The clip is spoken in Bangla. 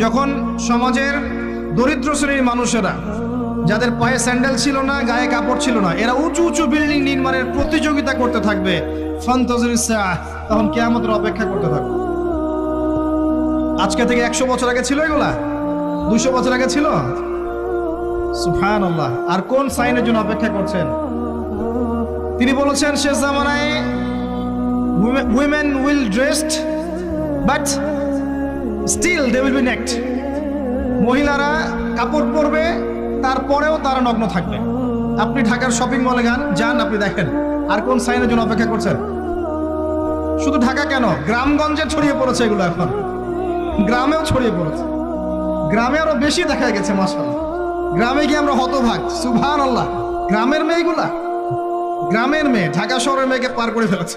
যখন সমাজের দরিদ্র শ্রেণীর মানুষেরা যাদের পায়ে স্যান্ডেল ছিল না, গায়ে কাপড় ছিল না, এরা উঁচু উঁচু বিল্ডিং নির্মাণের প্রতিযোগিতা করতে থাকবে, তখন কিয়ামতের অপেক্ষা করতে থাকবে। আজকে থেকে 100 বছর আগে ছিল এগুলা? 200 বছর আগে ছিল? সুবহানাল্লাহ। আর কোন সাইনের জন্য অপেক্ষা করছেন? তিনি বলেছেন, শেষ জামানায় women will dressed but still they will be naked. মহিলারা কাপড় পরবে, তারপরেও তারা নগ্ন থাকবে। আপনি ঢাকার শপিং মলে যান, আপনি দেখেন। আর কোন সাইনের জন্য অপেক্ষা করছেন? শুধু ঢাকা কেন, গ্রামগঞ্জে ছড়িয়ে পড়েছে এগুলো, এখন গ্রামেও ছড়িয়ে পড়েছে। গ্রামে আরো বেশি দেখা গেছে। মাশাআল্লাহ, গ্রামে গিয়ে আমরা হতভাগ। সুবহানাল্লাহ, গ্রামের মেয়েগুলা, গ্রামের মেয়ে ঢাকা শহরের মেয়েকে পার করে ফেলেছে।